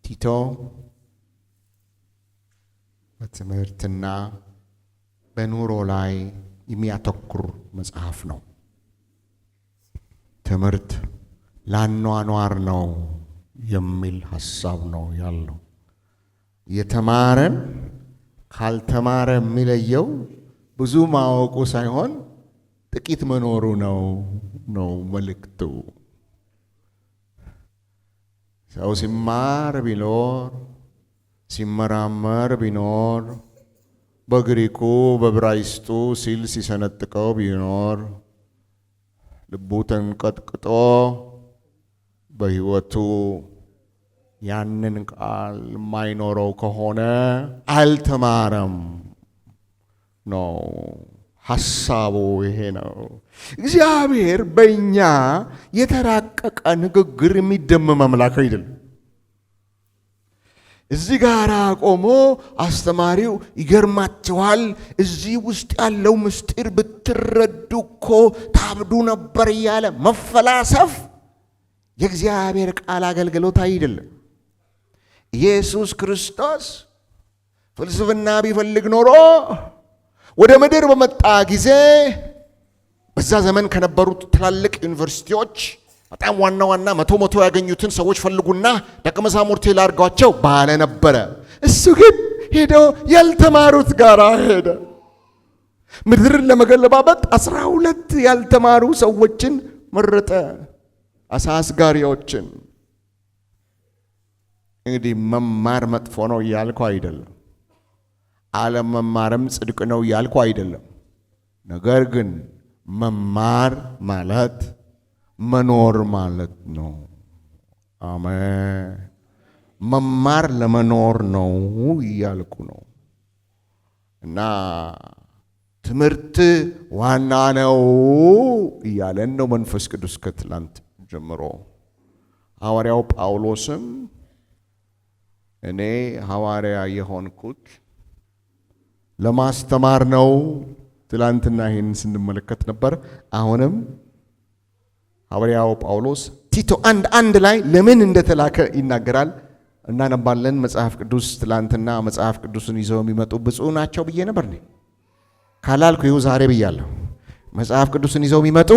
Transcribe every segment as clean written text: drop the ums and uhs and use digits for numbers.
ቲቶ በትምህርትና በኑሮ ላይ የሚያተኩር መጽሐፍ ነው። ትምህርት ለአኗኗር ነው የሚል ሐሳብ ነው ያለው። የተማረን ካልተማረ የሚለየው ብዙ ማወቁ ሳይሆን ጥቂት መኖሩ ነው መልእክቱ። ሰው ሲማር ቢኖር ሲመራመር ቢኖር በግሪኩ በዕብራይስጡ ሲል ሲሰነጥቀው ቢኖር ልቡ ተንቀጥቅጦ በሕይወቱ ያንን ቃል የማይኖረው ከሆነ አልተማረም ነው ሐሳቡ። ይሄ ነው። እግዚአብሔር በእኛ የተራቀቀ ንግግር የሚደመም አምላክ አይደለም። እዚህ ጋር ቆሞ አስተማሪው ይገርማችኋል፣ እዚህ ውስጥ ያለው ምስጢር ብትረዱ እኮ ታብዱ ነበር እያለ መፈላሰፍ የእግዚአብሔር ቃል አገልግሎት አይደለም። ኢየሱስ ክርስቶስ ፍልስፍና ቢፈልግ ኖሮ ወደ ምድር በመጣ ጊዜ በዛ ዘመን ከነበሩት ትላልቅ ዩኒቨርሲቲዎች በጣም ዋና መቶ ያገኙትን ሰዎች ፈልጉና ደቀ መዛሙርቴ ላድርጓቸው ባለ ነበረ። እሱ ግን ሄዶ ያልተማሩት ጋር ሄደ። ምድርን ለመገለባበጥ 12 ያልተማሩ ሰዎችን መረጠ፣ አሳ አስጋሪዎችን። እንግዲህ መማር መጥፎ ነው እያልኩ አይደለም፣ አለመማርም ጽድቅ ነው እያልኩ አይደለም። ነገር ግን መማር ማለት መኖር ማለት ነው። አሜን። መማር ለመኖር ነው እያልኩ ነው። እና ትምህርት ዋና ነው እያለን ነው መንፈስ ቅዱስ ከትላንት ጀምሮ። ሐዋርያው ጳውሎስም እኔ ሐዋርያ የሆንኩት ለማስተማር ነው። ትላንትና ይህን ስንመለከት ነበር። አሁንም ሐዋርያው ጳውሎስ ቲቶ 1:1 ላይ ለምን እንደተላከ ይናገራል። እናነባለን። መጽሐፍ ቅዱስ ትላንትና መጽሐፍ ቅዱስን ይዘው የሚመጡ ብፁዕ ናቸው ብዬ ነበር እኔ ካላልኩ ይኸው ዛሬ ብያለሁ። መጽሐፍ ቅዱስን ይዘው የሚመጡ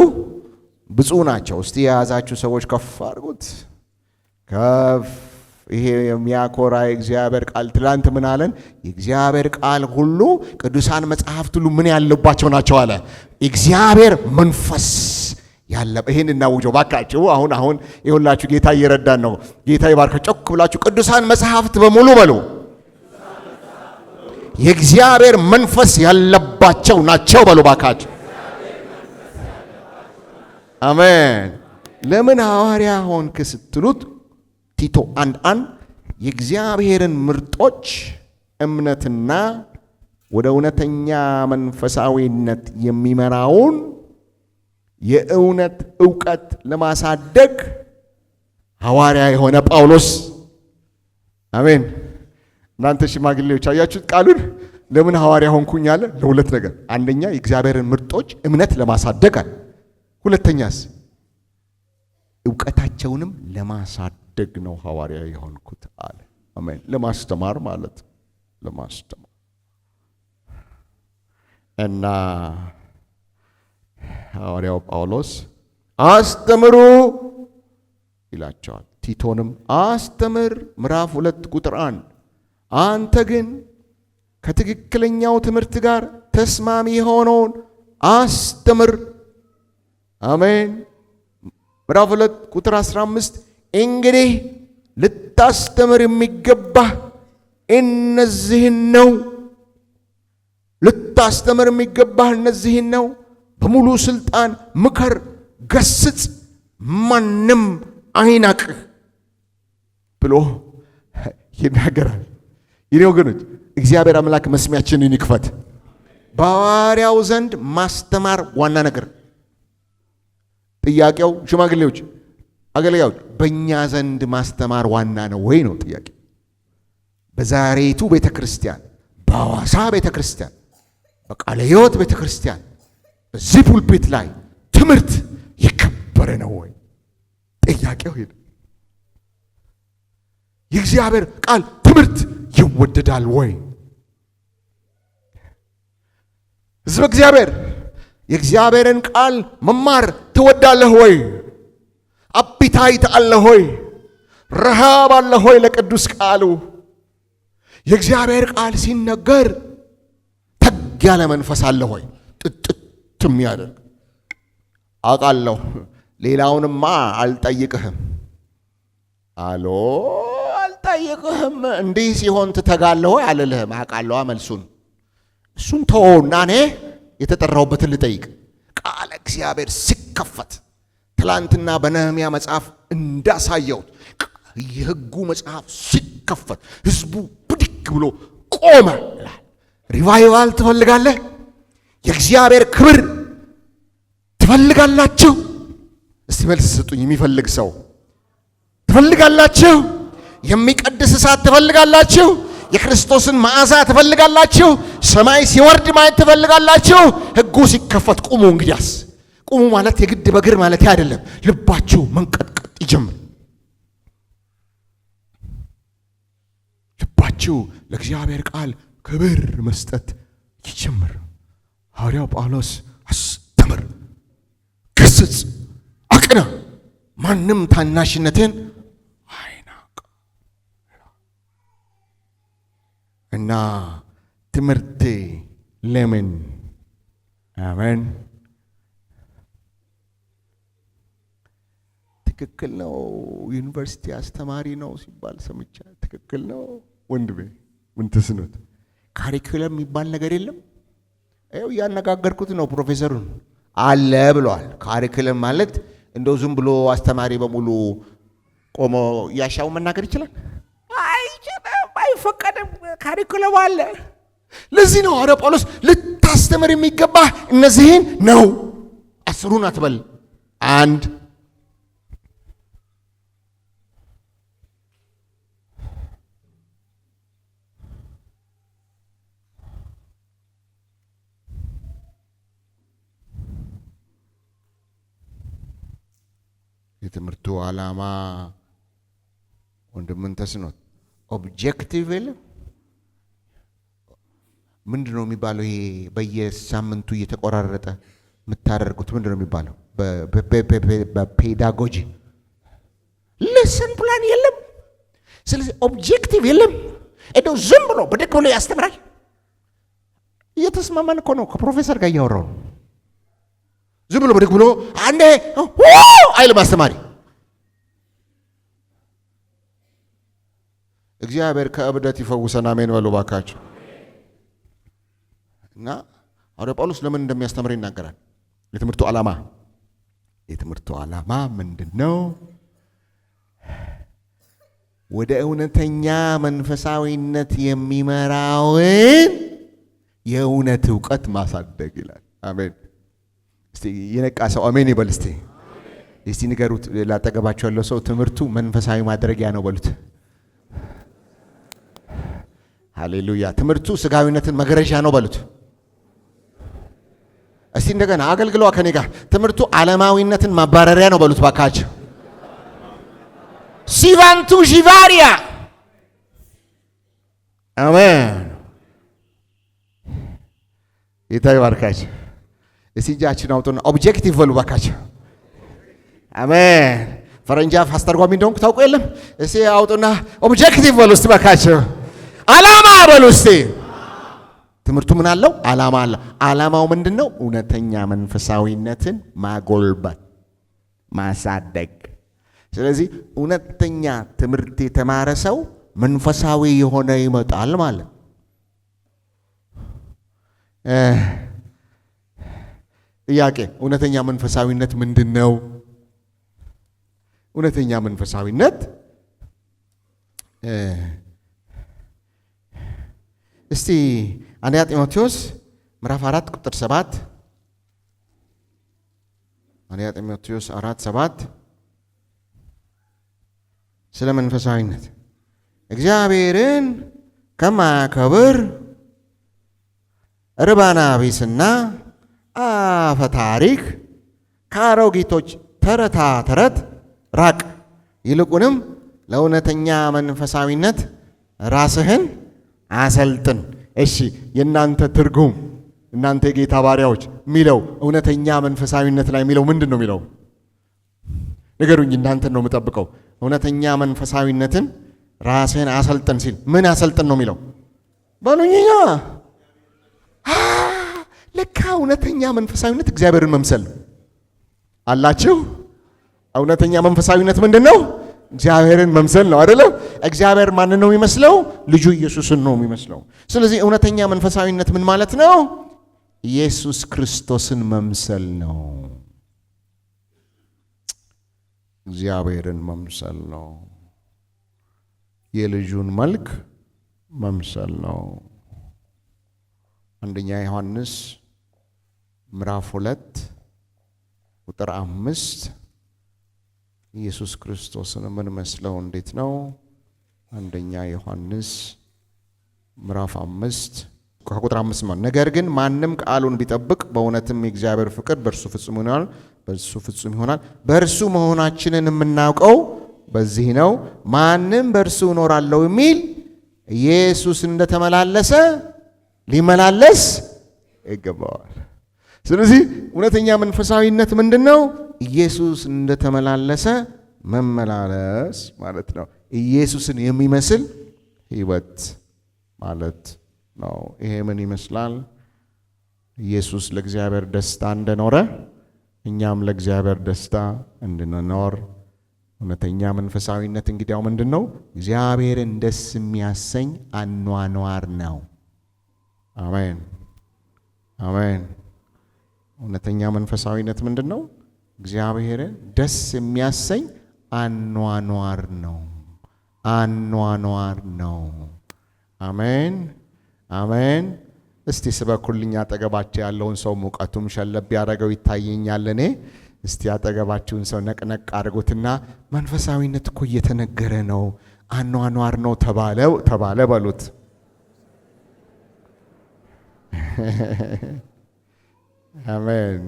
ብፁዕ ናቸው። እስቲ የያዛችሁ ሰዎች ከፍ አድርጉት፣ ከፍ። ይሄ የሚያኮራ የእግዚአብሔር ቃል ትላንት ምን አለን? የእግዚአብሔር ቃል ሁሉ ቅዱሳን መጽሐፍት ሁሉ ምን ያለባቸው ናቸው አለ? እግዚአብሔር መንፈስ ያለ። ይሄን እናውጀው ባካችሁ። አሁን ይኸውላችሁ ጌታ እየረዳን ነው። ጌታ ይባርካችሁ። ጮክ ብላችሁ ቅዱሳን መጽሐፍት በሙሉ በሉ የእግዚአብሔር መንፈስ ያለባቸው ናቸው በሉ ባካችሁ። አሜን። ለምን ሐዋርያ ሆንክ ስትሉት ቲቶ 1:1 የእግዚአብሔርን ምርጦች እምነትና ወደ እውነተኛ መንፈሳዊነት የሚመራውን የእውነት ዕውቀት ለማሳደግ ሐዋርያ የሆነ ጳውሎስ። አሜን። እናንተ ሽማግሌዎች አያችሁት ቃሉን? ለምን ሐዋርያ ሆንኩኝ አለ? ለሁለት ነገር። አንደኛ የእግዚአብሔርን ምርጦች እምነት ለማሳደግ አለ። ሁለተኛስ ዕውቀታቸውንም ለማሳደግ ነው ሐዋርያ የሆንኩት አለ። አሜን። ለማስተማር ማለት ለማስተማር እና ሐዋርያው ጳውሎስ አስተምሩ ይላቸዋል። ቲቶንም አስተምር፣ ምዕራፍ 2 ቁጥር 1 አንተ ግን ከትክክለኛው ትምህርት ጋር ተስማሚ የሆነውን አስተምር። አሜን። ምዕራፍ 2 ቁጥር 15 እንግዲህ ልታስተምር የሚገባህ እነዚህን ነው። ልታስተምር የሚገባህ እነዚህን ነው። በሙሉ ስልጣን ምከር፣ ገስጽ፣ ማንም አይናቅህ ብሎ ይናገራል። ይኔ ወገኖች እግዚአብሔር አምላክ መስሚያችንን ይክፈት። በሐዋርያው ዘንድ ማስተማር ዋና ነገር። ጥያቄው ሽማግሌዎች፣ አገልጋዮች በእኛ ዘንድ ማስተማር ዋና ነው ወይ ነው ጥያቄ። በዛሬቱ ቤተ ክርስቲያን፣ በሐዋሳ ቤተ ክርስቲያን፣ በቃለ ሕይወት ቤተ ክርስቲያን በዚህ ፑልፒት ላይ ትምህርት የከበረ ነው ወይ? ጥያቄው ሄደ። የእግዚአብሔር ቃል ትምህርት ይወደዳል ወይ? ሕዝበ እግዚአብሔር የእግዚአብሔርን ቃል መማር ትወዳለህ ወይ? አፒታይት አለ ሆይ? ረሃብ አለ ሆይ ለቅዱስ ቃሉ? የእግዚአብሔር ቃል ሲነገር ተግ ያለ መንፈስ አለ ሆይ? ጥጥት የሚያደርግ አውቃለሁ። ሌላውንማ አልጠይቅህም አልጠይቅህም። እንዲህ ሲሆን ትተጋለህ ሆይ አልልህም። አውቃለሁ መልሱን። እሱን ተወውና እኔ የተጠራሁበትን ልጠይቅ። ቃለ እግዚአብሔር ሲከፈት ትላንትና በነህምያ መጽሐፍ እንዳሳየሁት የሕጉ መጽሐፍ ሲከፈት ሕዝቡ ብድግ ብሎ ቆመ። ሪቫይቫል ትፈልጋለህ? የእግዚአብሔር ክብር ትፈልጋላችሁ? እስቲ መልስ ስጡኝ። የሚፈልግ ሰው ትፈልጋላችሁ? የሚቀድስ እሳት ትፈልጋላችሁ? የክርስቶስን መዓዛ ትፈልጋላችሁ? ሰማይ ሲወርድ ማየት ትፈልጋላችሁ? ሕጉ ሲከፈት ቁሙ። እንግዲያስ ቁሙ ማለት የግድ በግር ማለት አይደለም። ልባችሁ መንቀጥቀጥ ይጀምር። ልባችሁ ለእግዚአብሔር ቃል ክብር መስጠት ይጀምር። ሐዋርያው ጳውሎስ አስተምር፣ ገስጽ፣ አቅና፣ ማንም ታናሽነትን አይናቅ እና ትምህርት ለምን አሜን ትክክል ነው። ዩኒቨርሲቲ አስተማሪ ነው ሲባል ሰምቻ። ትክክል ነው ወንድሜ። ምን ተስኖት ካሪኩለም የሚባል ነገር የለም። ይኸው እያነጋገርኩት ነው ፕሮፌሰሩን አለ ብለዋል። ካሪኩለም ማለት እንደው ዝም ብሎ አስተማሪ በሙሉ ቆሞ ያሻው መናገር ይችላል? አይችልም፣ አይፈቀድም። ካሪኩለም አለ። ለዚህ ነው ሐዋርያው ጳውሎስ ልታስተምር የሚገባ እነዚህን ነው። 10ን አትበል፣ አንድ የትምህርቱ ዓላማ ወንድምን ተስኖት ኦብጀክቲቭ የለም። ምንድን ነው የሚባለው? ይሄ በየሳምንቱ እየተቆራረጠ የምታደርጉት ምንድን ነው የሚባለው? በፔዳጎጂ ሌሰን ፕላን የለም። ስለዚህ ኦብጀክቲቭ የለም። እንደው ዝም ብሎ በደግ ብሎ ያስተምራል። እየተስማማን እኮ ነው ከፕሮፌሰር ጋር እያወራው። ዝም ብሎ በደግ ብሎ አንዴ አይልም አስተማሪ። እግዚአብሔር ከእብደት ይፈውሰን። አሜን በሉ ባካችሁ። እና ሐዋርያው ጳውሎስ ለምን እንደሚያስተምር ይናገራል። የትምህርቱ ዓላማ ምንድን ነው? ወደ እውነተኛ መንፈሳዊነት የሚመራውን የእውነት ዕውቀት ማሳደግ ይላል። አሜን። እስቲ የነቃ ሰው አሜን ይበል። እስቲ ንገሩት ላጠገባችሁ ያለው ሰው ትምህርቱ መንፈሳዊ ማድረጊያ ነው በሉት። ሃሌሉያ። ትምህርቱ ስጋዊነትን መገረዣ ነው በሉት። እስቲ እንደገና አገልግሏ ከኔ ጋር ትምህርቱ ዓለማዊነትን ማባረሪያ ነው በሉት ባካችሁ። ሲቫንቱ ሺቫሪያ አሜን። ይታይ ባርካችሁ። እስቲ እጃችን አውጡና ኦብጀክቲቭ በሉ ባካችሁ። አሜን። ፈረንጃፍ አስተርጓሚ እንደሆንኩ ታውቁ የለም። እስቲ አውጡና ኦብጀክቲቭ በሉ እስቲ ባካችሁ። ዓላማ በሉ እስቲ። ትምህርቱ ምን አለው? ዓላማ አለው። ዓላማው ምንድነው? እውነተኛ መንፈሳዊነትን ማጎልበት፣ ማሳደግ። ስለዚህ እውነተኛ ትምህርት የተማረ ሰው መንፈሳዊ የሆነ ይመጣል ማለት። ጥያቄ፣ እውነተኛ መንፈሳዊነት ምንድን ነው? እውነተኛ መንፈሳዊነት እስቲ አንደኛ ጢሞቴዎስ ምዕራፍ 4 ቁጥር 7 አንደኛ ጢሞቴዎስ 4:7 ስለ መንፈሳዊነት እግዚአብሔርን ከማያከብር ርባና ቢስና አፈ ታሪክ ከአሮጊቶች ተረታ ተረት ራቅ፣ ይልቁንም ለእውነተኛ መንፈሳዊነት ራስህን አሰልጥን። እሺ የእናንተ ትርጉም እናንተ የጌታ ባሪያዎች ሚለው እውነተኛ መንፈሳዊነት ላይ ሚለው ምንድን ነው ሚለው? ንገሩኝ። እናንተን ነው የምጠብቀው። እውነተኛ መንፈሳዊነትን ራስህን አሰልጥን ሲል ምን አሰልጥን ነው ሚለው? በሉኝኛ። ለካ እውነተኛ መንፈሳዊነት እግዚአብሔርን መምሰል አላችሁ። እውነተኛ መንፈሳዊነት ምንድን ነው? እግዚአብሔርን መምሰል ነው አይደለም? እግዚአብሔር ማንን ነው የሚመስለው? ልጁ ኢየሱስን ነው የሚመስለው። ስለዚህ እውነተኛ መንፈሳዊነት ምን ማለት ነው? ኢየሱስ ክርስቶስን መምሰል ነው። እግዚአብሔርን መምሰል ነው። የልጁን መልክ መምሰል ነው። አንደኛ ዮሐንስ ምዕራፍ 2 ቁጥር 5 ኢየሱስ ክርስቶስን የምንመስለው እንዴት ነው? አንደኛ ዮሐንስ ምዕራፍ 5 ከቁጥር 5 ማለት ነገር ግን ማንም ቃሉን ቢጠብቅ በእውነትም የእግዚአብሔር ፍቅር በእርሱ ፍጹም ይሆናል። በእርሱ ፍጹም ይሆናል። በእርሱ መሆናችንን የምናውቀው በዚህ ነው፣ ማንም በእርሱ እኖራለሁ የሚል ኢየሱስ እንደተመላለሰ ሊመላለስ ይገባዋል። ስለዚህ እውነተኛ መንፈሳዊነት ምንድን ነው? ኢየሱስ እንደተመላለሰ መመላለስ ማለት ነው። ኢየሱስን የሚመስል ሕይወት ማለት ነው። ይሄ ምን ይመስላል? ኢየሱስ ለእግዚአብሔር ደስታ እንደኖረ እኛም ለእግዚአብሔር ደስታ እንድንኖር። እውነተኛ መንፈሳዊነት እንግዲያው ምንድን ነው? እግዚአብሔርን ደስ የሚያሰኝ አኗኗር ነው። አሜን አሜን። እውነተኛ መንፈሳዊነት ምንድን ነው? እግዚአብሔርን ደስ የሚያሰኝ አኗኗር ነው። አኗኗር ነው። አሜን አሜን። እስቲ ስበኩልኝ። አጠገባቸው ያለውን ሰው ሙቀቱም ሸለብ ያደረገው ይታየኛል። እኔ እስቲ አጠገባችሁን ሰው ነቅነቅ አድርጉትና መንፈሳዊነት እኮ እየተነገረ ነው፣ አኗኗር ነው ተባለ በሉት። አሜን።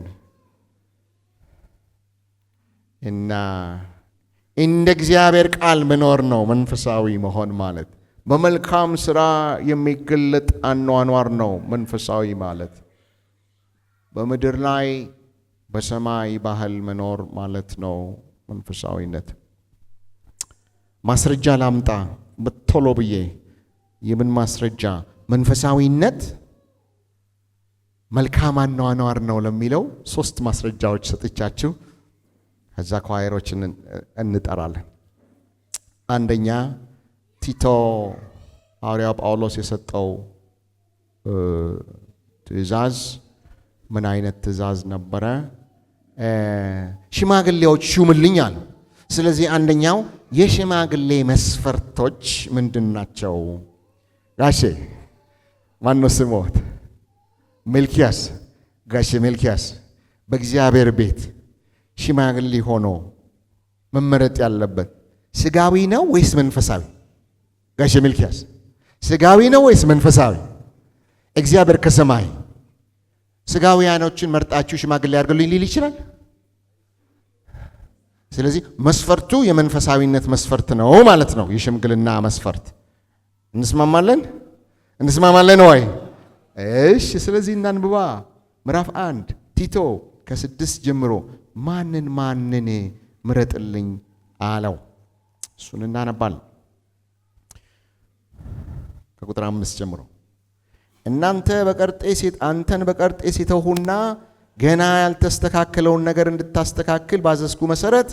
እና እንደ እግዚአብሔር ቃል መኖር ነው መንፈሳዊ መሆን ማለት። በመልካም ስራ የሚገለጥ አኗኗር ነው መንፈሳዊ ማለት። በምድር ላይ በሰማይ ባህል መኖር ማለት ነው መንፈሳዊነት። ማስረጃ ላምጣ በቶሎ ብዬ። የምን ማስረጃ? መንፈሳዊነት መልካም አኗኗር ነው ለሚለው 3 ማስረጃዎች ሰጥቻችሁ ከዛ ኳየሮችን እንጠራለን። አንደኛ ቲቶ ሐዋርያው ጳውሎስ የሰጠው ትእዛዝ ምን አይነት ትእዛዝ ነበረ? ሽማግሌዎች ሹምልኝ አለ። ስለዚህ አንደኛው የሽማግሌ መስፈርቶች ምንድን ናቸው? ጋሼ ማነው ስሞት? ሚልኪያስ። ጋሼ ሚልኪያስ በእግዚአብሔር ቤት ሽማግሌ ሆኖ መመረጥ ያለበት ስጋዊ ነው ወይስ መንፈሳዊ? ጋሼ ሚልኪያስ ስጋዊ ነው ወይስ መንፈሳዊ? እግዚአብሔር ከሰማይ ስጋዊያኖችን መርጣችሁ ሽማግሌ አድርጉልኝ ሊል ይችላል። ስለዚህ መስፈርቱ የመንፈሳዊነት መስፈርት ነው ማለት ነው። የሽምግልና መስፈርት እንስማማለን ወይ? እሺ፣ ስለዚህ እናንብባ። ምዕራፍ 1 ቲቶ ከ6 ጀምሮ ማንን ምረጥልኝ አለው። እሱን እናነባለን ከቁጥር 5 ጀምሮ። አንተን በቀርጤስ የተውሁና ገና ያልተስተካከለውን ነገር እንድታስተካክል ባዘዝኩ መሰረት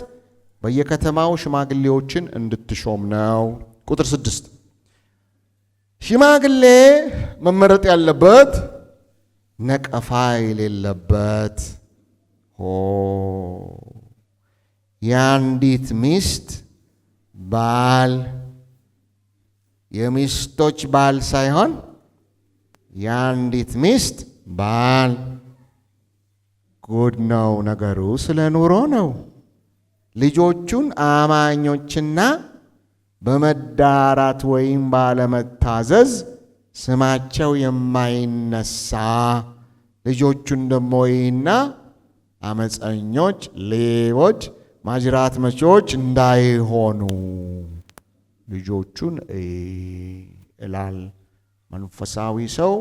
በየከተማው ሽማግሌዎችን እንድትሾም ነው። ቁጥር 6 ሽማግሌ መመረጥ ያለበት ነቀፋ የሌለበት የአንዲት ሚስት ባል፣ የሚስቶች ባል ሳይሆን የአንዲት ሚስት ባል። ጉድ ነው ነገሩ፣ ስለ ኑሮ ነው። ልጆቹን አማኞችና በመዳራት ወይም ባለመታዘዝ ስማቸው የማይነሳ ልጆቹን ደሞ ይህና አመፀኞች፣ ሌቦች፣ ማጅራት መቺዎች እንዳይሆኑ ልጆቹን ይላል። መንፈሳዊ ሰው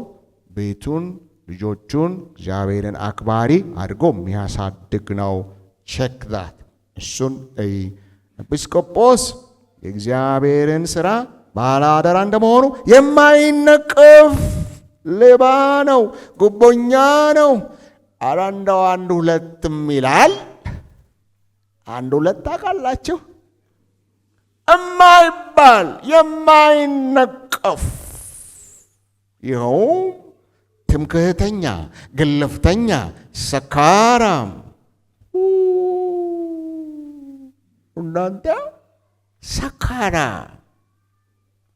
ቤቱን ልጆቹን እግዚአብሔርን አክባሪ አድርጎ የሚያሳድግ ነው። ቼክ ዛት እሱን ኤጲስቆጶስ የእግዚአብሔርን ሥራ ባለአደራ እንደመሆኑ የማይነቀፍ ሌባ ነው፣ ጉቦኛ ነው። ኧረ እንደው አንድ ሁለትም ይላል። አንድ ሁለት ታውቃላችሁ? የማይባል የማይነቀፍ ይኸውም ትምክህተኛ፣ ግልፍተኛ፣ ሰካራም እናንተ ሰካራ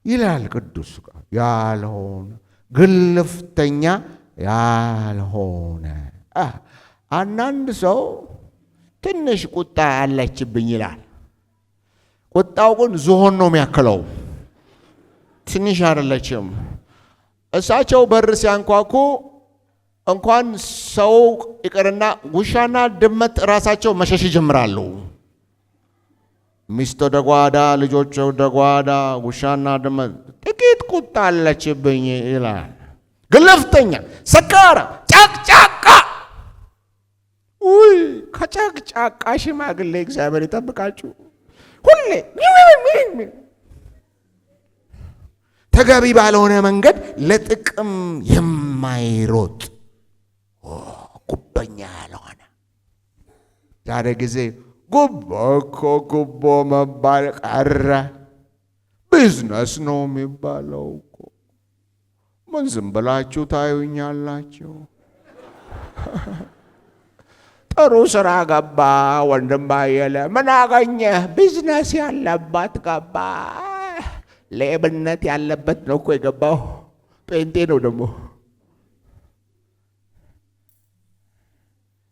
ይላል ቅዱስ ቃል። ያልሆነ ግልፍተኛ ያልሆነ አንዳንድ ሰው ትንሽ ቁጣ አለችብኝ ይላል። ቁጣው ግን ዝሆን ነው የሚያክለው፣ ትንሽ አይደለችም። እሳቸው በር ሲያንኳኩ እንኳን ሰው ይቅርና ውሻና ድመት ራሳቸው መሸሽ ይጀምራሉ። ሚስት ወደ ጓዳ፣ ልጆች ወደ ጓዳ፣ ውሻና ድመት። ጥቂት ቁጣ አለችብኝ ይላል። ግልፍተኛ፣ ሰካራ፣ ጫቅጫቃ። ውይ ከጫቅጫቃ ሽማግሌ እግዚአብሔር ይጠብቃችሁ። ሁሌ ተገቢ ባልሆነ መንገድ ለጥቅም የማይሮጥ ጉበኛ ያልሆነ። ዛሬ ጊዜ ጉቦ እኮ ጉቦ መባል ቀረ። ቢዝነስ ነው የሚባለው እኮ። ምን ዝም ብላችሁ ታዩኛላችሁ? ጥሩ ስራ ገባ ወንድም ባየለ። ምን አገኘህ? ቢዝነስ ያለባት ገባ። ሌብነት ያለበት ነው እኮ የገባው። ጴንጤ ነው ደግሞ።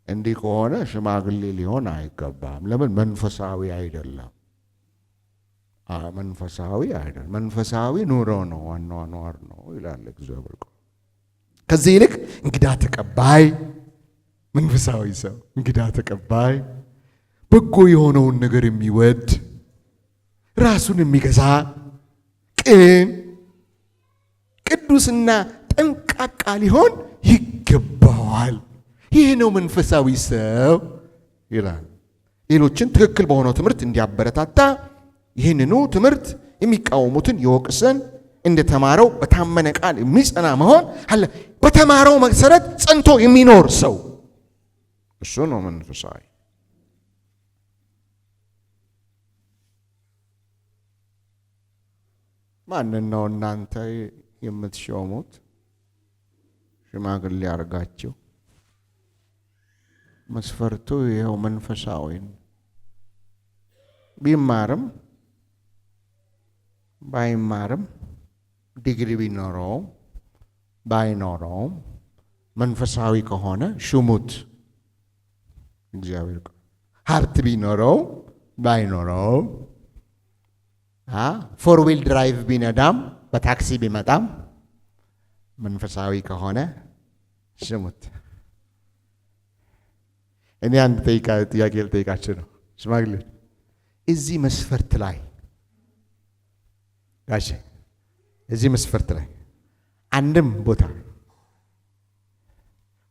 እንዲህ ከሆነ ሽማግሌ ሊሆን አይገባም። ለምን? መንፈሳዊ አይደለም። መንፈሳዊ አይደለም። መንፈሳዊ ኑሮ ነው፣ አኗኗር ነው ይላል እግዚአብሔር። ከዚህ ይልቅ እንግዳ ተቀባይ መንፈሳዊ ሰው፣ እንግዳ ተቀባይ፣ በጎ የሆነውን ነገር የሚወድ፣ ራሱን የሚገዛ፣ ቅን፣ ቅዱስና ጠንቃቃ ሊሆን ይገባዋል። ይህ ነው መንፈሳዊ ሰው ይላል። ሌሎችን ትክክል በሆነው ትምህርት እንዲያበረታታ፣ ይህንኑ ትምህርት የሚቃወሙትን ይወቅሰን፣ እንደተማረው በታመነ ቃል የሚጸና መሆን አለ። በተማረው መሰረት ጸንቶ የሚኖር ሰው እሱ ነው መንፈሳዊ። ማንን ነው እናንተ የምትሾሙት ሽማግሌ አድርጋችሁ? መስፈርቱ ይኸው መንፈሳዊ ቢማርም ባይማርም ዲግሪ ቢኖረውም ባይኖረውም መንፈሳዊ ከሆነ ሹሙት። እግዚአብሔር ሀብት ቢኖረው ባይኖረው፣ ፎር ዊል ድራይቭ ቢነዳም በታክሲ ቢመጣም መንፈሳዊ ከሆነ ሹሙት። እኔ አንድ ጥያቄ ልጠይቃችሁ ነው ሽማግሌ። እዚህ መስፈርት ላይ ጋሼ፣ እዚህ መስፈርት ላይ አንድም ቦታ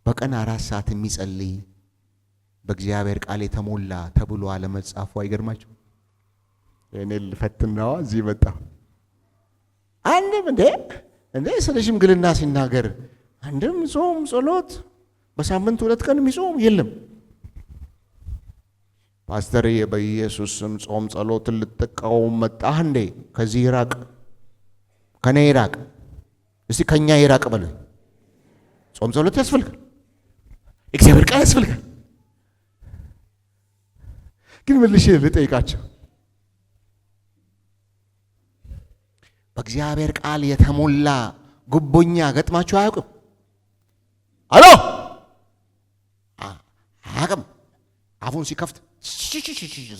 በቀን 4 ሰዓት የሚጸልይ በእግዚአብሔር ቃል የተሞላ ተብሎ አለመጻፉ አይገርማችሁ? እኔ ልፈትናዋ እዚህ መጣ። አንድም እንዴ ስለ ሽምግልና ሲናገር አንድም ጾም ጸሎት በሳምንት 2 ቀን የሚጾም የለም። ፓስተር በኢየሱስ ስም ጾም ጸሎት ልትቃወም መጣህ እንዴ? ከዚህ ይራቅ፣ ከኔ ይራቅ። እስቲ ከኛ ይራቅ በለ። ጾም ጸሎት ያስፈልጋል፣ እግዚአብሔር ቃል ያስፈልጋል። ግን መልሼ ልጠይቃቸው፣ በእግዚአብሔር ቃል የተሞላ ጉቦኛ ገጥማችሁ አያውቅም? አሎ አያውቅም? አፉን ሲከፍት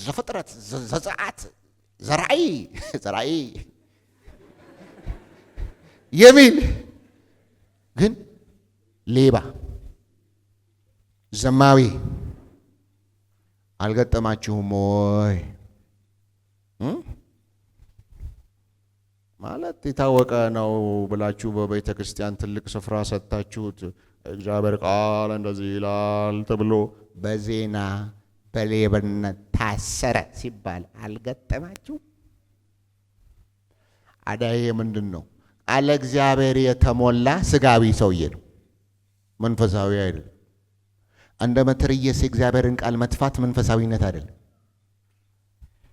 ዘፍጥረት፣ ዘጸአት፣ ዘራእይ የሚል ግን ሌባ ዘማዊ አልገጠማችሁም ወይ? ማለት የታወቀ ነው ብላችሁ በቤተ ክርስቲያን ትልቅ ስፍራ ሰጥታችሁት እግዚአብሔር ቃል እንደዚህ ይላል ተብሎ በዜና በሌብነት ታሰረ ሲባል አልገጠማችሁ? አዳዬ ምንድን ነው? ቃለ እግዚአብሔር የተሞላ ስጋዊ ሰውዬ ነው፣ መንፈሳዊ አይደለም። እንደ መትረየስ የእግዚአብሔርን ቃል መጥፋት መንፈሳዊነት አይደለም።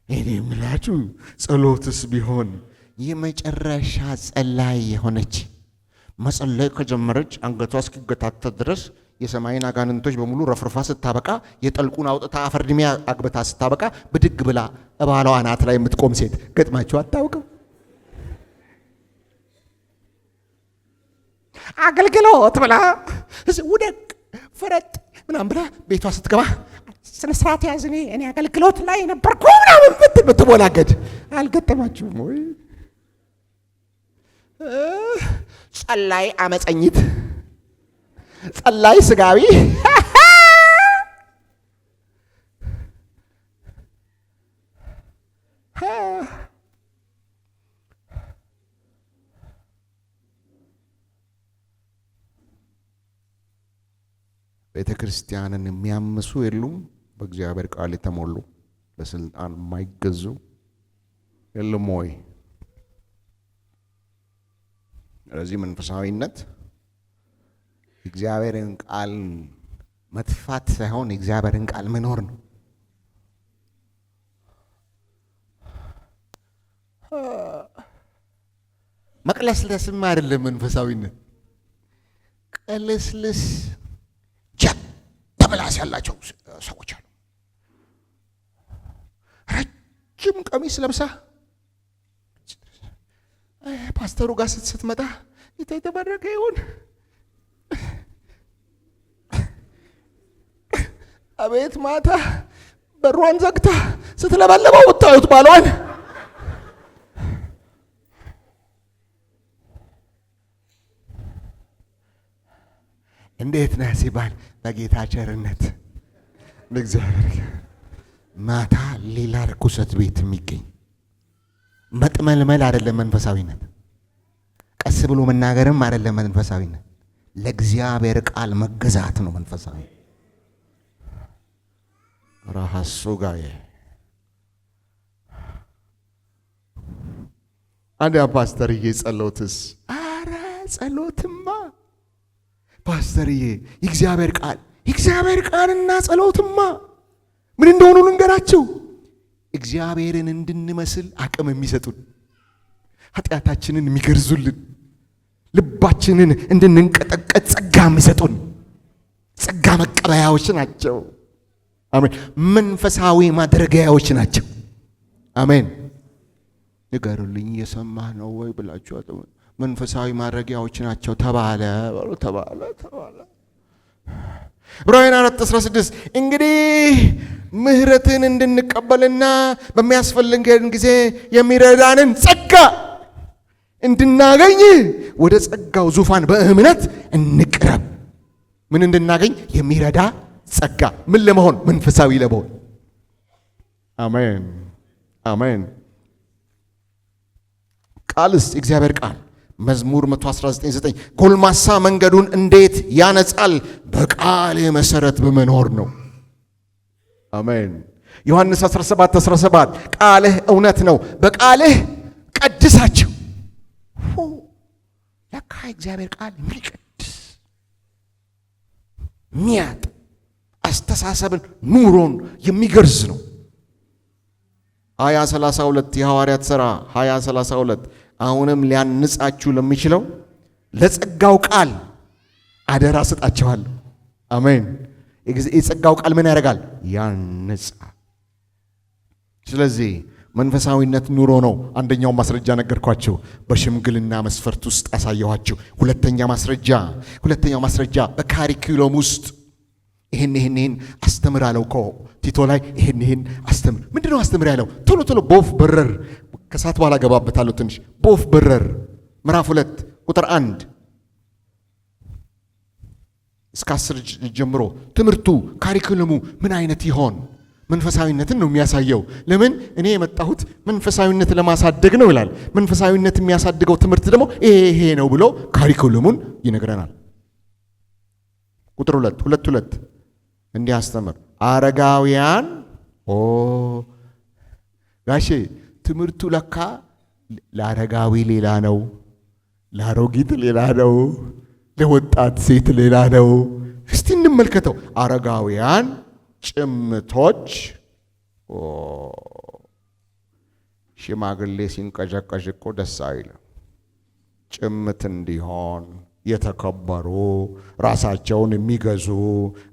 እኔ የምላችሁ ጸሎትስ ቢሆን የመጨረሻ ጸላይ የሆነች መጸለይ ከጀመረች አንገቷ እስኪገታተት ድረስ የሰማይን አጋንንቶች በሙሉ ረፍርፋ ስታበቃ የጠልቁን አውጥታ አፈር ድሜ አግብታ ስታበቃ ብድግ ብላ እባሏ አናት ላይ የምትቆም ሴት ገጥማችሁ አታውቅም? አገልግሎት ብላ ውደቅ ፍረጥ ምናምን ብላ ቤቷ ስትገባ ስነ ስርዓት ያዝ፣ እኔ አገልግሎት ላይ ነበርኩ ምናምን ብትቦላገድ አልገጠማችሁም ወይ? ጸላይ አመፀኝት፣ ጸላይ ስጋዊ ቤተ ክርስቲያንን የሚያምሱ የሉም። በእግዚአብሔር ቃል የተሞሉ ለስልጣን የማይገዙ የሉም ወይ? ስለዚህ መንፈሳዊነት እግዚአብሔርን ቃል መጥፋት ሳይሆን እግዚአብሔርን ቃል መኖር ነው። መቅለስለስም አይደለም መንፈሳዊነት። ቀለስለስ ተበላስ ያላቸው ሰዎች አሉ። ረጅም ቀሚስ ለብሳ ፓስተሩ ጋር ስትመጣ የተባረከ ይሁን አቤት ማታ በሯን ዘግታ ስትለበለበው ብታዩት ባሏን እንዴት ነህ ሲባል በጌታ ቸርነት ለእግዚአብሔር ማታ ሌላ ርኩሰት ቤት የሚገኝ መጥመልመል አይደለም መንፈሳዊነት። ቀስ ብሎ መናገርም አይደለም መንፈሳዊነት። ለእግዚአብሔር ቃል መገዛት ነው መንፈሳዊ። ራሱ ጋር አንድ ፓስተርዬ ጸሎትስ፣ አረ ጸሎትማ ፓስተርዬ የእግዚአብሔር ቃልና ጸሎትማ ምን እንደሆኑ ልንገራቸው። እግዚአብሔርን እንድንመስል አቅም የሚሰጡን፣ ኃጢአታችንን የሚገርዙልን፣ ልባችንን እንድንንቀጠቀጥ ጸጋ የሚሰጡን ጸጋ መቀበያዎች ናቸው። አሜን። መንፈሳዊ ማድረጊያዎች ናቸው። አሜን። ንገሩልኝ፣ እየሰማህ ነው ወይ ብላችሁ መንፈሳዊ ማድረጊያዎች ናቸው ተባለ። ዕብራውያን 4:16 እንግዲህ ምሕረትን እንድንቀበልና በሚያስፈልገን ጊዜ የሚረዳንን ጸጋ እንድናገኝ ወደ ጸጋው ዙፋን በእምነት እንቅረብ። ምን እንድናገኝ? የሚረዳ ጸጋ። ምን ለመሆን? መንፈሳዊ ለመሆን። አሜን አሜን። ቃልስ እግዚአብሔር ቃል መዝሙር 119:9 ጎልማሳ መንገዱን እንዴት ያነጻል? በቃልህ መሰረት በመኖር ነው። አሜን። ዮሐንስ 17:17 ቃልህ እውነት ነው፣ በቃልህ ቀድሳቸው። ለካ እግዚአብሔር ቃል የሚቀድስ ሚያጥ አስተሳሰብን ኑሮን የሚገርዝ ነው። 20:32 የሐዋርያት ሥራ 20:32 አሁንም ሊያንጻችሁ ለሚችለው ለጸጋው ቃል አደራ ሰጣችኋለሁ። አሜን። የጸጋው ቃል ምን ያደርጋል? ያንጻል። ስለዚህ መንፈሳዊነት ኑሮ ነው። አንደኛው ማስረጃ ነገርኳችሁ፣ በሽምግልና መስፈርት ውስጥ አሳየኋችሁ። ሁለተኛው ማስረጃ በካሪኩለም ውስጥ ይሄን አስተምር አለው እኮ ቲቶ ላይ ይሄን አስተምር። ምንድነው አስተምር ያለው? ቶሎ በወፍ በረር፣ ከሰዓት በኋላ ገባበታለሁ ትንሽ። በወፍ በረር ምዕራፍ 2 ቁጥር 1 እስከ 10 ጀምሮ ትምህርቱ ካሪኩለሙ ምን አይነት ይሆን? መንፈሳዊነትን ነው የሚያሳየው። ለምን እኔ የመጣሁት መንፈሳዊነት ለማሳደግ ነው ይላል። መንፈሳዊነት የሚያሳድገው ትምህርት ደግሞ ይሄ ነው ብሎ ካሪኩለሙን ይነግረናል። ቁጥር 2 እንዲህ አስተምር አረጋውያን። ጋሼ ትምህርቱ ለካ ለአረጋዊ ሌላ ነው፣ ለአሮጊት ሌላ ነው፣ ለወጣት ሴት ሌላ ነው። እስቲ እንመልከተው። አረጋውያን ጭምቶች። ሽማግሌ ሲንቀዠቀዥ እኮ ደስ አይልም። ጭምት እንዲሆን የተከበሩ ራሳቸውን የሚገዙ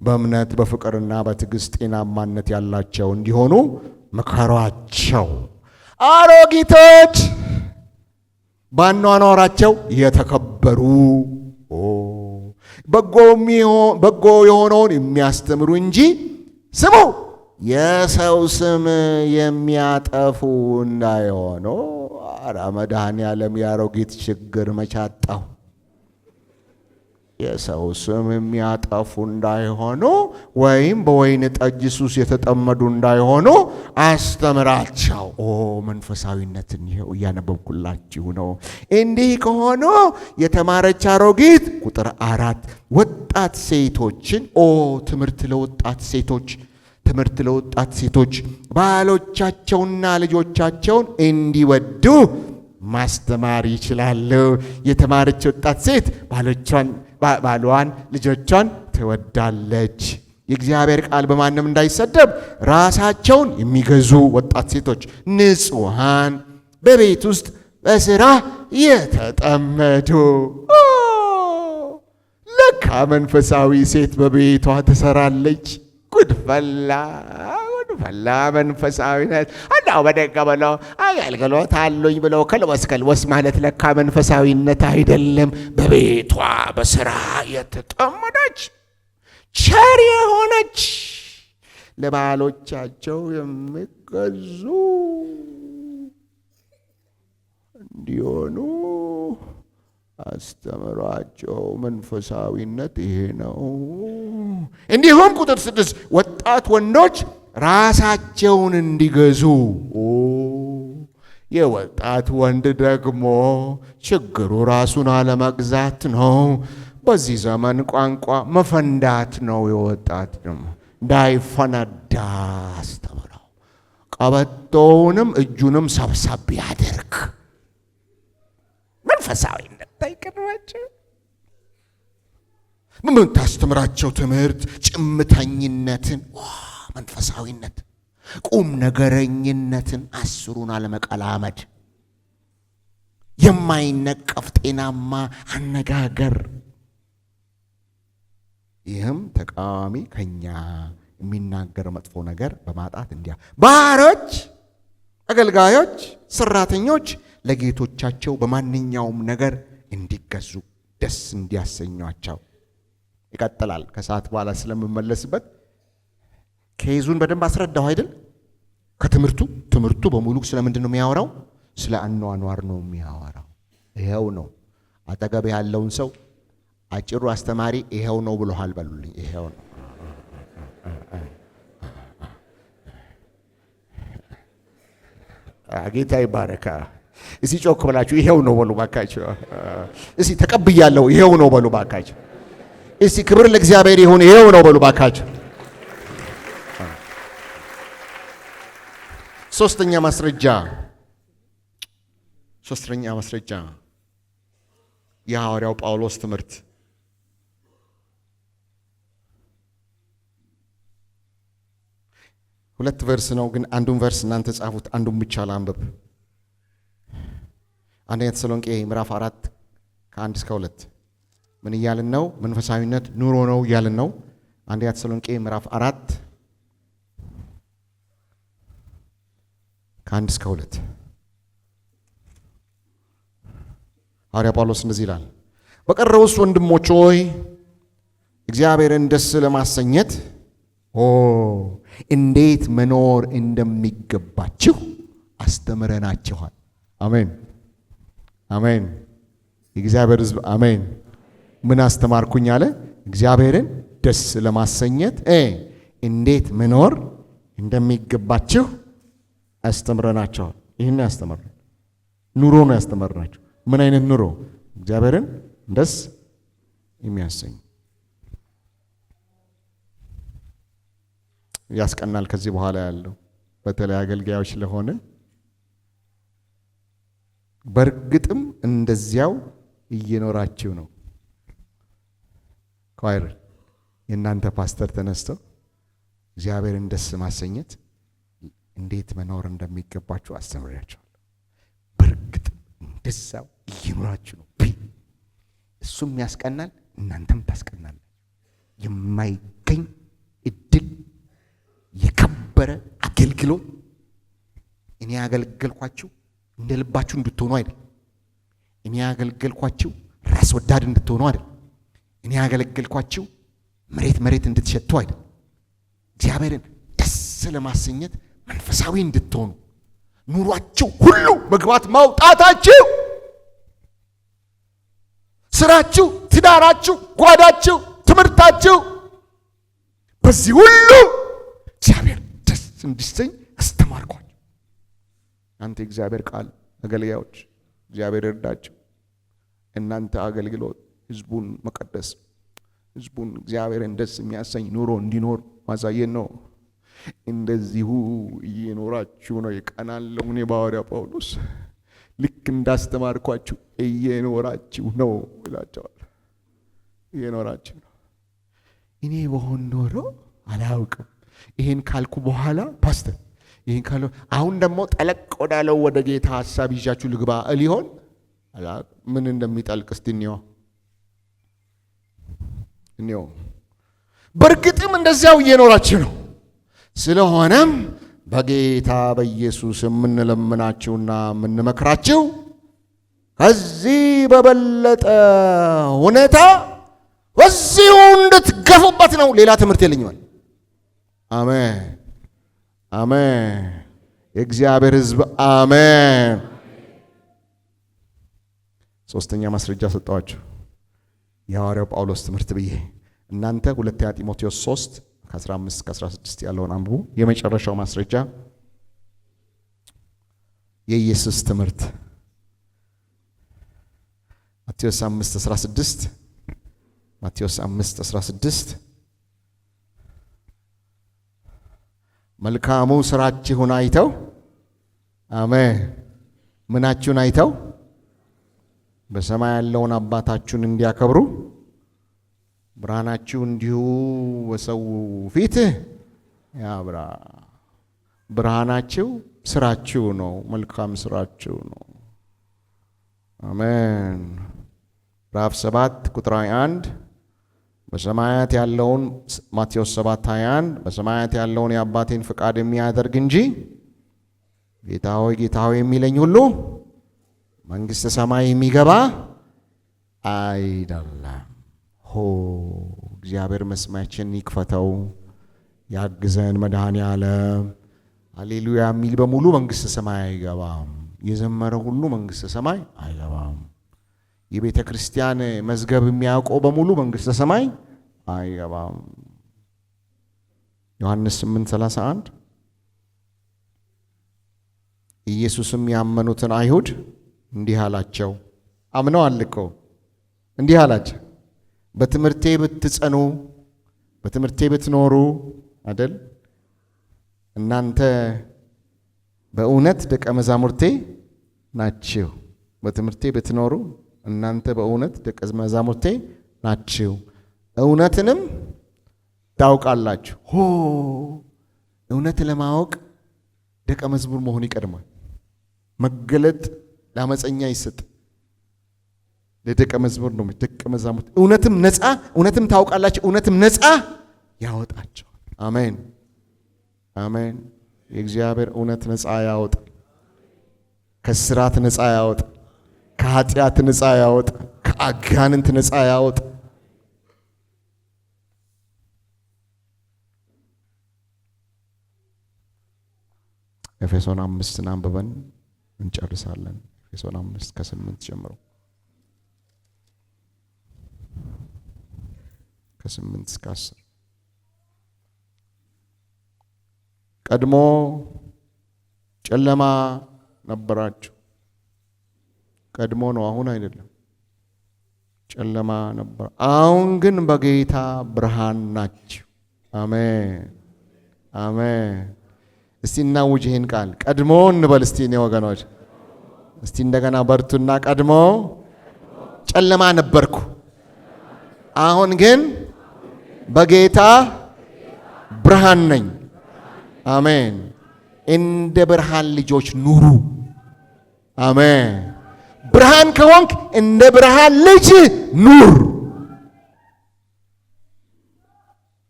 በእምነት በፍቅርና በትዕግስት ጤናማነት ያላቸው እንዲሆኑ ምከሯቸው። አሮጊቶች ባኗኗራቸው የተከበሩ በጎ የሆነውን የሚያስተምሩ እንጂ ስሙ የሰው ስም የሚያጠፉ እንዳይሆኑ። ኧረ መድኃኔዓለም የአሮጊት ችግር መቻጣው። የሰው ስም የሚያጠፉ እንዳይሆኑ ወይም በወይን ጠጅ ሱስ የተጠመዱ እንዳይሆኑ አስተምራቸው። መንፈሳዊነትን ይኸው እያነበብኩላችሁ ነው። እንዲህ ከሆኑ የተማረች አሮጊት ቁጥር 4 ወጣት ሴቶችን ትምህርት ለወጣት ሴቶች ባሎቻቸውና ልጆቻቸውን እንዲወዱ ማስተማር ይችላሉ። የተማረች ወጣት ሴት ባሏን ልጆቿን ትወዳለች። የእግዚአብሔር ቃል በማንም እንዳይሰደብ ራሳቸውን የሚገዙ ወጣት ሴቶች፣ ንጹሐን፣ በቤት ውስጥ በሥራ የተጠመዱ። ለካ መንፈሳዊ ሴት በቤቷ ትሰራለች። ጉድፈላ መንፈሳዊነት እንዳው በደቀ ብለው አገልግሎት አሉኝ ብለው ከልወስ ማለት ለካ መንፈሳዊነት አይደለም። በቤቷ በሥራ የተጠመደች ቸር የሆነች ለባሎቻቸው የሚገዙ እንዲሆኑ አስተምሯቸው። መንፈሳዊነት ይሄ ነው። እንዲሁም ቁጥር 6 ወጣት ወንዶች ራሳቸውን እንዲገዙ። የወጣት ወንድ ደግሞ ችግሩ ራሱን አለመግዛት ነው። በዚህ ዘመን ቋንቋ መፈንዳት ነው። የወጣት ደግሞ እንዳይፈነዳ አስተምረው። ቀበቶውንም እጁንም ሰብሰብ ያደርግ። መንፈሳዊነት አይቀርባቸው። ምን ታስተምራቸው? ትምህርት ጭምተኝነትን፣ መንፈሳዊነት፣ ቁም ነገረኝነትን፣ አስሩን አለመቀላመድ፣ የማይነቀፍ ጤናማ አነጋገር። ይህም ተቃዋሚ ከኛ የሚናገር መጥፎ ነገር በማጣት እንዲያ ባሮች፣ አገልጋዮች፣ ሰራተኞች ለጌቶቻቸው በማንኛውም ነገር እንዲገዙ ደስ እንዲያሰኟቸው። ይቀጥላል። ከሰዓት በኋላ ስለምመለስበት ኬዙን በደንብ አስረዳው አይደል? ትምህርቱ በሙሉ ስለምንድን ነው የሚያወራው? ስለ አኗኗር ነው የሚያወራው። ይሄው ነው። አጠገብ ያለውን ሰው አጭሩ አስተማሪ ይሄው ነው ብሎሃል በሉልኝ። ይሄው ነው። ጌታ ይባረካ። እስቲ ጮክ ብላችሁ ይሄው ነው በሉ ባካችሁ። እስቲ ተቀብያለሁ ይሄው ነው በሉ ባካችሁ። እስቲ ክብር ለእግዚአብሔር ይሁን ይሄው ነው በሉ ባካችሁ። ሶስተኛ ማስረጃ የሐዋርያው ጳውሎስ ትምህርት ሁለት ቨርስ ነው፣ ግን አንዱን ቨርስ እናንተ ጻፉት፣ አንዱን ብቻ ላንብብ። አንደኛ ተሰሎንቄ ምዕራፍ 4 ከ1 እስከ 2 ምን እያልን ነው? መንፈሳዊነት ኑሮ ነው እያልን ነው። አንደኛ ተሰሎንቄ ምዕራፍ 4 ከ1 እስከ 2 ሐዋርያ ጳውሎስ እንደዚህ ይላል። በቀረውስ ወንድሞች ሆይ እግዚአብሔርን ደስ ለማሰኘት እንዴት መኖር እንደሚገባችሁ አስተምረናችኋል። አሜን አሜን። የእግዚአብሔር ሕዝብ አሜን። ምን አስተማርኩኝ አለ? እግዚአብሔርን ደስ ለማሰኘት እንዴት መኖር እንደሚገባችሁ አስተምረናቸዋል። ይህን ያስተምረን ኑሮ ነው ያስተምረናቸው። ምን አይነት ኑሮ? እግዚአብሔርን ደስ የሚያሰኝ ያስቀናል። ከዚህ በኋላ ያለው በተለይ አገልጋዮች ስለሆነ በእርግጥም እንደዚያው እየኖራችሁ ነው። ኳይር የእናንተ ፓስተር ተነስተው እግዚአብሔርን ደስ ማሰኘት እንዴት መኖር እንደሚገባችሁ አስተምራችኋለሁ። በእርግጥም እንደዛው እየኖራችሁ ነው። እሱም ያስቀናል፣ እናንተም ታስቀናላችሁ። የማይገኝ እድል፣ የከበረ አገልግሎት። እኔ ያገለገልኳችሁ እንደ ልባችሁ እንድትሆኑ አይደል። እኔ ያገለገልኳችሁ ራስ ወዳድ እንድትሆኑ አይደል። እኔ ያገለገልኳችሁ መሬት እንድትሸቱ አይደል። እግዚአብሔርን ደስ ለማሰኘት መንፈሳዊ እንድትሆኑ ኑሯችሁ ሁሉ መግባት ማውጣታችሁ፣ ስራችሁ፣ ትዳራችሁ፣ ጓዳችሁ፣ ትምህርታችሁ በዚህ ሁሉ እግዚአብሔር ደስ እንዲሰኝ አስተማርኳችሁ። አንተ እግዚአብሔር ቃል አገልጋዮች እግዚአብሔር እርዳችሁ። እናንተ አገልግሎት ህዝቡን መቀደስ፣ ህዝቡን እግዚአብሔርን ደስ የሚያሰኝ ኑሮ እንዲኖር ማሳየት ነው። እንደዚሁ እየኖራችሁ ነው። የቀናለው እኔ ባሪያ ጳውሎስ ልክ እንዳስተማርኳችሁ እየኖራችሁ ነው ይላቸዋል። እየኖራችሁ ነው። እኔ በሆን ኖሮ አላውቅም። ይሄን ካልኩ በኋላ ፓስተር ይሄን ካለ አሁን ደግሞ ጠለቅ ወዳለው ወደ ጌታ ሐሳብ ይዣችሁ ልግባ ሊሆን ምን እንደሚጠልቅ እስቲ እንየው። በእርግጥም እንደዚያው እየኖራችሁ ነው። ስለሆነም በጌታ በኢየሱስ የምንለምናችሁና የምንመክራችሁ ከዚህ በበለጠ ሁኔታ በዚሁ እንድትገፉበት ነው። ሌላ ትምህርት የለኝም። አሜን አሜን። የእግዚአብሔር ሕዝብ አሜን። ሶስተኛ ማስረጃ ሰጠዋችሁ የሐዋርያው ጳውሎስ ትምህርት ብዬ። እናንተ ሁለተኛ ጢሞቴዎስ 3 ከ15 ከ16 ያለውን አንብቡ። የመጨረሻው ማስረጃ የኢየሱስ ትምህርት ማቴዎስ 5:16 ማቴዎስ 5:16 መልካሙ ስራችሁን አይተው አሜን ምናችሁን አይተው በሰማይ ያለውን አባታችሁን እንዲያከብሩ ብርሃናችሁ እንዲሁ በሰው ፊት ያብራ። ብርሃናችሁ ስራችሁ ነው፣ መልካም ስራችሁ ነው። አሜን። ምዕራፍ 7 ቁጥር 21 በሰማያት ያለውን ማቴዎስ 7:21 በሰማያት ያለውን የአባቴን ፍቃድ የሚያደርግ እንጂ ጌታ ሆይ ጌታ ሆይ የሚለኝ ሁሉ መንግሥተ ሰማይ የሚገባ አይደለም። እግዚአብሔር መስማያችንን ይክፈተው፣ ያግዘን። መድኃኔዓለም ሃሌሉያ የሚል በሙሉ መንግሥተ ሰማይ አይገባም። የዘመረ ሁሉ መንግሥተ ሰማይ አይገባም። የቤተ ክርስቲያን መዝገብ የሚያውቀው በሙሉ መንግሥተ ሰማይ አይገባም። ዮሐንስ 8:31 ኢየሱስም ያመኑትን አይሁድ እንዲህ አላቸው። አምነዋል እኮ እንዲህ አላቸው፣ በትምህርቴ ብትጸኑ በትምህርቴ ብትኖሩ አይደል እናንተ በእውነት ደቀ መዛሙርቴ ናችሁ። በትምህርቴ ብትኖሩ እናንተ በእውነት ደቀ መዛሙርቴ ናችሁ፣ እውነትንም ታውቃላችሁ። እውነት ለማወቅ ደቀ መዝሙር መሆን ይቀድማል። መገለጥ ለአመፀኛ ይሰጥ፣ ለደቀ መዝሙር ነው። ደቀ መዛሙርት እውነትም ነፃ እውነትም ታውቃላችሁ፣ እውነትም ነፃ ያወጣቸዋል። አሜን አሜን። የእግዚአብሔር እውነት ነፃ ያወጣ፣ ከስራት ነፃ ያወጣ፣ ከኃጢአት ነፃ ያወጣ፣ ከአጋንንት ነፃ ያወጣ። ኤፌሶን 5 አንብበን እንጨርሳለን። ኤፌሶን 5 ከ8 ጀምሮ ከ8 እስከ 10 ቀድሞ ጨለማ ነበራችሁ። ቀድሞ ነው፣ አሁን አይደለም። ጨለማ ነበር፣ አሁን ግን በጌታ ብርሃን ናችሁ። አሜን አሜን። እስቲ እናውጅ ይህን ቃል። ቀድሞ እንበል እስቲ እኔ ወገኖች፣ እስቲ እንደገና በርቱና፣ ቀድሞ ጨለማ ነበርኩ፣ አሁን ግን በጌታ ብርሃን ነኝ። አሜን። እንደ ብርሃን ልጆች ኑሩ። አሜን። ብርሃን ከሆንክ እንደ ብርሃን ልጅ ኑር።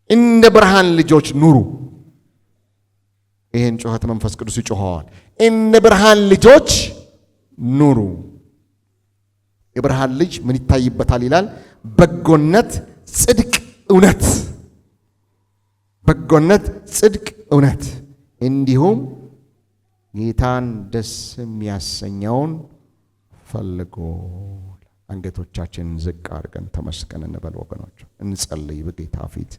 እንደ ብርሃን ልጆች ኑሩ። ይህን ጩኸት መንፈስ ቅዱስ ይጮኸዋል። እንደ ብርሃን ልጆች ኑሩ። የብርሃን ልጅ ምን ይታይበታል ይላል? በጎነት፣ ጽድቅ፣ እውነት። በጎነት፣ ጽድቅ፣ እውነት እንዲሁም ጌታን ደስ የሚያሰኘውን ፈልጎ። አንገቶቻችንን ዝቅ አድርገን ተመስገን እንበል ወገኖች። እንጸልይ በጌታ ፊት።